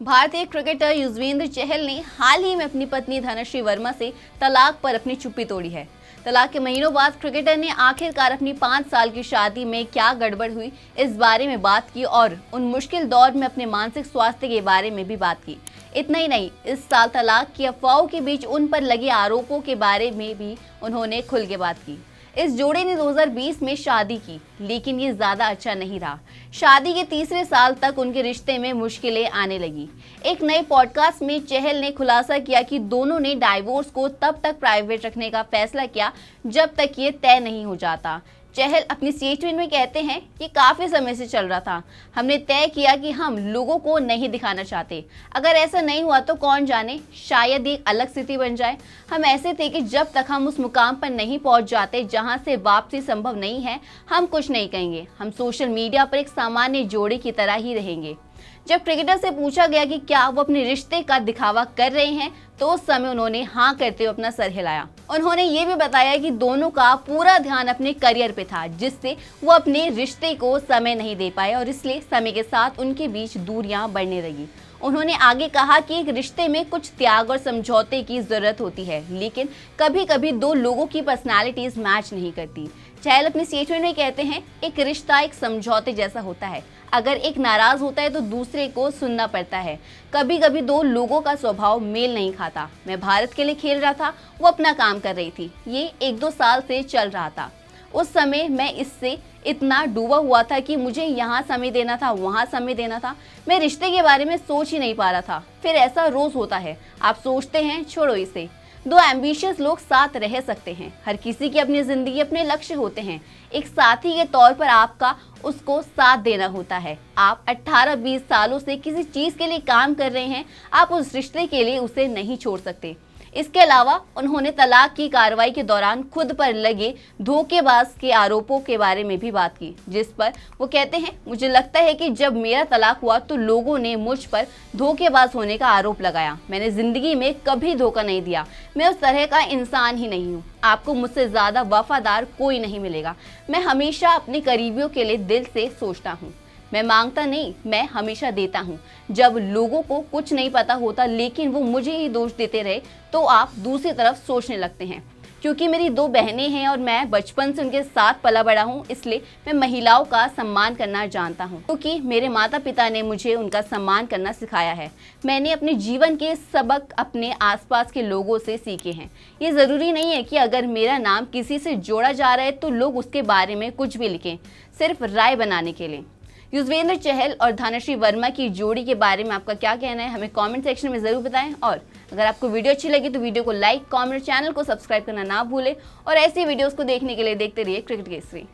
भारतीय क्रिकेटर युजवेंद्र चहल ने हाल ही में अपनी पत्नी धनश्री वर्मा से तलाक पर अपनी चुप्पी तोड़ी है। तलाक के महीनों बाद क्रिकेटर ने आखिरकार अपनी 5 साल की शादी में क्या गड़बड़ हुई इस बारे में बात की और उन मुश्किल दौर में अपने मानसिक स्वास्थ्य के बारे में भी बात की। इतना ही नहीं, इस साल तलाक की अफवाहों के बीच उन पर लगे आरोपों के बारे में भी उन्होंने खुल के बात की। इस जोड़े ने 2020 में शादी की, लेकिन ये ज्यादा अच्छा नहीं रहा। शादी के तीसरे साल तक उनके रिश्ते में मुश्किलें आने लगी। एक नए पॉडकास्ट में चहल ने खुलासा किया कि दोनों ने डाइवोर्स को तब तक प्राइवेट रखने का फैसला किया जब तक ये तय नहीं हो जाता। चहल अपनी स्टेटमेंट में कहते हैं कि काफी समय से चल रहा था। हमने तय किया कि हम लोगों को नहीं दिखाना चाहते। अगर ऐसा नहीं हुआ तो कौन जाने, शायद एक अलग स्थिति बन जाए। हम ऐसे थे कि जब तक हम उस मुकाम पर नहीं पहुंच जाते जहां से वापसी संभव नहीं है, हम कुछ नहीं कहेंगे। हम सोशल मीडिया पर एक सामान्य जोड़ी की तरह ही रहेंगे। जब क्रिकेटर से पूछा गया कि क्या वो अपने रिश्ते का दिखावा कर रहे हैं, तो उस समय उन्होंने हाँ करते हुए अपना सर हिलाया। उन्होंने ये भी बताया कि दोनों का पूरा ध्यान अपने करियर पे था, जिससे वो अपने रिश्ते को समय नहीं दे पाए और इसलिए समय के साथ उनके बीच दूरियां बढ़ने लगी। उन्होंने आगे कहा कि एक रिश्ते में कुछ त्याग और समझौते की जरूरत होती है, लेकिन कभी कभी दो लोगों की पर्सनालिटीज मैच नहीं करती। चहल अपनी स्टेटमेंट में कहते हैं, एक रिश्ता एक समझौते जैसा होता है। अगर एक नाराज होता है तो दूसरे को सुनना पड़ता है। कभी कभी दो लोगों का स्वभाव मेल नहीं खाता। मैं भारत के लिए खेल रहा था, वो अपना काम कर रही थी। ये 1-2 साल से चल रहा था। उस समय मैं इससे इतना डूबा हुआ था कि मुझे यहाँ समय देना था, वहाँ समय देना था। मैं रिश्ते के बारे में सोच ही नहीं पा रहा था। फिर ऐसा रोज होता है, आप सोचते हैं छोड़ो इसे। दो एम्बिशियस लोग साथ रह सकते हैं। हर किसी की अपनी जिंदगी, अपने लक्ष्य होते हैं। एक साथी के तौर पर आपका उसको साथ देना होता है। आप 18-20 सालों से किसी चीज के लिए काम कर रहे हैं, आप उस रिश्ते के लिए उसे नहीं छोड़ सकते। इसके अलावा उन्होंने तलाक की कार्रवाई के दौरान खुद पर लगे धोखेबाज के आरोपों के बारे में भी बात की, जिस पर वो कहते हैं, मुझे लगता है कि जब मेरा तलाक हुआ तो लोगों ने मुझ पर धोखेबाज होने का आरोप लगाया। मैंने जिंदगी में कभी धोखा नहीं दिया। मैं उस तरह का इंसान ही नहीं हूँ। आपको मुझसे ज्यादा वफादार कोई नहीं मिलेगा। मैं हमेशा अपने करीबियों के लिए दिल से सोचता हूँ। मैं मांगता नहीं, मैं हमेशा देता हूँ। जब लोगों को कुछ नहीं पता होता लेकिन वो मुझे ही दोष देते रहे, तो आप दूसरी तरफ सोचने लगते हैं। क्योंकि मेरी 2 बहनें हैं और मैं बचपन से उनके साथ पला बड़ा हूँ, इसलिए मैं महिलाओं का सम्मान करना जानता हूँ। क्योंकि मेरे माता पिता ने मुझे उनका सम्मान करना सिखाया है। मैंने अपने जीवन के सबक अपने आसपास के लोगों से सीखे हैं। ये ज़रूरी नहीं है कि अगर मेरा नाम किसी से जोड़ा जा रहा है तो लोग उसके बारे में कुछ भी लिखें, सिर्फ राय बनाने के लिए। युजवेंद्र चहल और धनश्री वर्मा की जोड़ी के बारे में आपका क्या कहना है, हमें कमेंट सेक्शन में जरूर बताएं। और अगर आपको वीडियो अच्छी लगी तो वीडियो को लाइक, कमेंट, चैनल को सब्सक्राइब करना ना भूलें और ऐसी वीडियोस को देखने के लिए देखते रहिए क्रिकेट केसरी।